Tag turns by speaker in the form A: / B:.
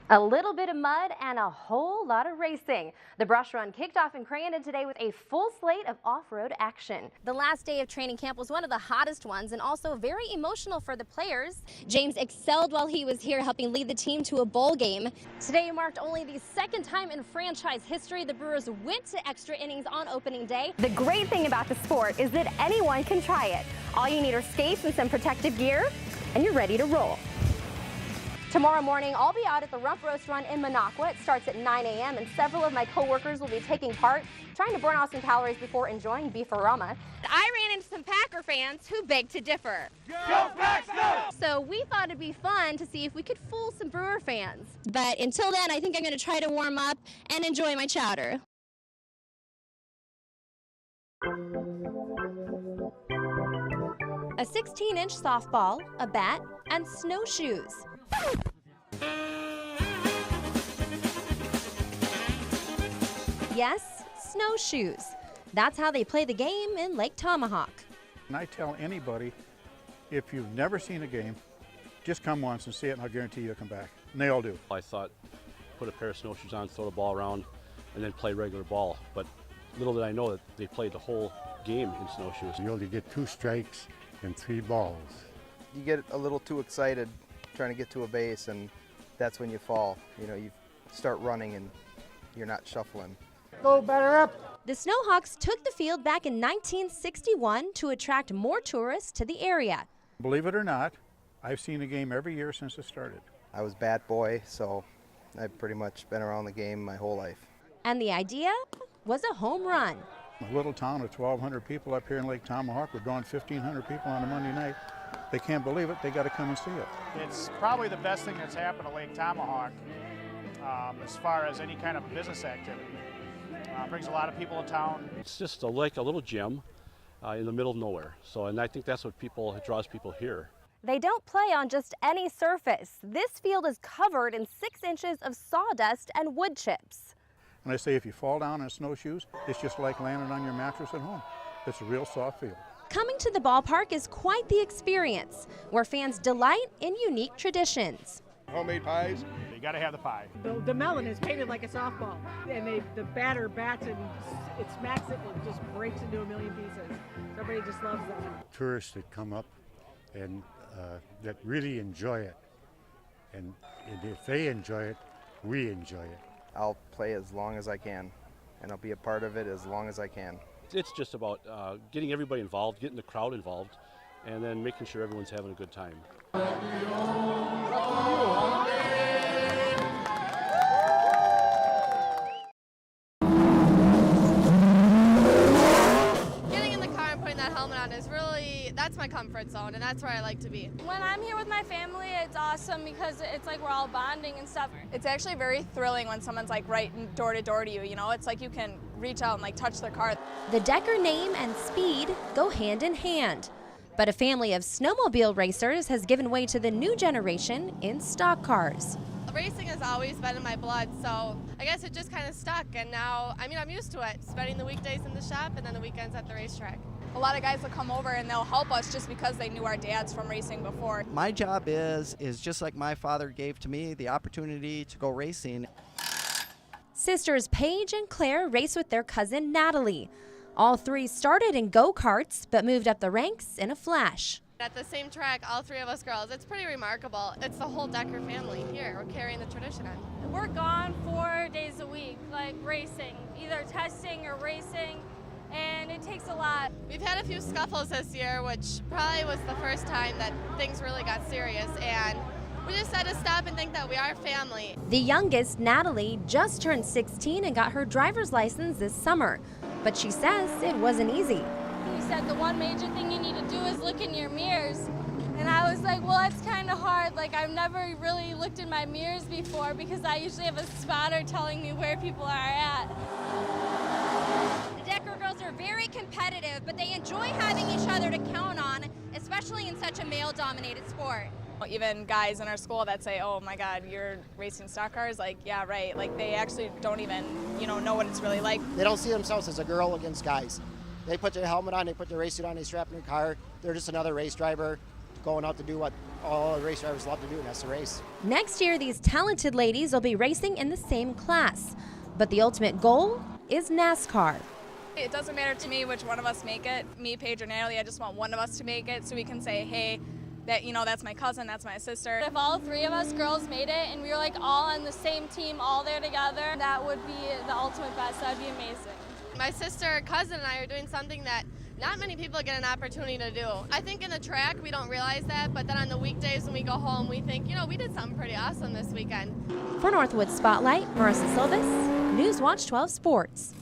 A: A little bit of mud and a whole lot of racing. The Brush Run kicked off in Crandon today with a full slate of off-road action. The last day of training camp was one of the hottest ones and also very emotional for the players. James excelled while he was here, helping lead the team to a bowl game. Today marked only the second time in franchise history the Brewers went to extra innings on opening day. The great thing about the sport is that anyone can try it. All you need are skates and some protective gear, and you're ready to roll. Tomorrow morning, I'll be out at the Rump Roast Run in Minocqua. It starts at 9 a.m. and several of my co-workers will be taking part, trying to burn off some calories before enjoying Beef-A-Rama. I ran into some Packer fans who begged to differ.
B: Go Packs, go!
A: So we thought it'd be fun to see if we could fool some Brewer fans. But until then, I think I'm going to try to warm up and enjoy my chowder. A 16-inch softball, a bat, and snowshoes. Yes, snowshoes. That's how they play the game in Lake Tomahawk.
C: And I tell anybody, if you've never seen a game, just come once and see it and I'll guarantee you'll come back. And they all do.
D: I thought, put a pair of snowshoes on, throw the ball around, and then play regular ball. But little did I know that they played the whole game in snowshoes.
E: You only get 2 strikes and 3 balls.
F: You get a little too excited trying to get to a base, and that's when you fall. You know, you start running and you're not shuffling.
B: Go batter up!
A: The Snowhawks took the field back in 1961 to attract more tourists to the area.
C: Believe it or not, I've seen a game every year since it started.
F: I was bat boy, so I've pretty much been around the game my whole life.
A: And the idea was a home run.
C: A little town of 1,200 people up here in Lake Tomahawk, we're drawing 1,500 people on a Monday night. They can't believe it, they got to come and see it.
G: It's probably the best thing that's happened to Lake Tomahawk as far as any kind of business activity. Brings a lot of people to town.
D: It's just like a little gym in the middle of nowhere. And I think that's what draws people here.
A: They don't play on just any surface. This field is covered in 6 inches of sawdust and wood chips.
C: And I say if you fall down in snowshoes, it's just like landing on your mattress at home. It's a real soft field.
A: Coming to the ballpark is quite the experience, where fans delight in unique traditions.
E: Homemade pies.
G: You got to have the pie.
H: The melon is painted like a softball, and the batter bats and it smacks it and it just breaks into a million pieces. Everybody just loves that.
E: Tourists that come up and that really enjoy it. And if they enjoy it, we enjoy it.
F: I'll play as long as I can, and I'll be a part of it as long as I can.
D: It's just about getting everybody involved, getting the crowd involved, and then making sure everyone's having a good time.
I: Getting in the car and putting that helmet on is that's my comfort zone, and that's where I like to be.
J: When I'm here with my family, it's awesome because it's like we're all bonding and stuff.
I: It's actually very thrilling when someone's like right door to door to you, you know? It's like you can reach out and like touch their car.
A: The Decker name and speed go hand in hand. But a family of snowmobile racers has given way to the new generation in stock cars.
I: Racing has always been in my blood, so I guess it just kind of stuck, and now, I'm used to it, spending the weekdays in the shop and then the weekends at the racetrack. A lot of guys will come over and they'll help us just because they knew our dads from racing before.
K: My job is just like my father gave to me, the opportunity to go racing.
A: Sisters Paige and Claire race with their cousin Natalie. All 3 started in go-karts, but moved up the ranks in a flash.
I: At the same track, all 3 of us girls, it's pretty remarkable. It's the whole Decker family here. We're carrying the tradition on.
J: We're gone 4 days a week, like racing, either testing or racing, and it takes a lot.
I: We've had a few scuffles this year, which probably was the first time that things really got serious, and we just had to stop and think that we are family.
A: The youngest, Natalie, just turned 16 and got her driver's license this summer, but she says it wasn't easy.
J: He said the one major thing you need to do is look in your mirrors. And I was like, well, that's kind of hard. Like, I've never really looked in my mirrors before because I usually have a spotter telling me where people are at.
A: The Decker girls are very competitive, but they enjoy having each other to count on, especially in such a male-dominated sport.
I: Even guys in our school that say, oh my God, you're racing stock cars? Like, yeah, right. Like, they actually don't even, know what it's really like.
L: They don't see themselves as a girl against guys. They put their helmet on, they put their race suit on, they strap in their car. They're just another race driver
B: going out to do what all race drivers love to do, and that's to race.
A: Next year, these talented ladies will be racing in the same class. But the ultimate goal is NASCAR.
I: It doesn't matter to me which one of us make it. Me, Paige, or Natalie, I just want one of us to make it so we can say, hey, that, you know, that's my cousin, that's my sister.
J: If all three of us girls made it and we were like all on the same team, all there together, that would be the ultimate best. That'd be amazing.
I: My sister, cousin, and I are doing something that not many people get an opportunity to do. I think in the track we don't realize that, but then on the weekdays when we go home, we think, you know, we did something pretty awesome this weekend.
A: For Northwood Spotlight, Marisa Silvas, News Watch 12 Sports.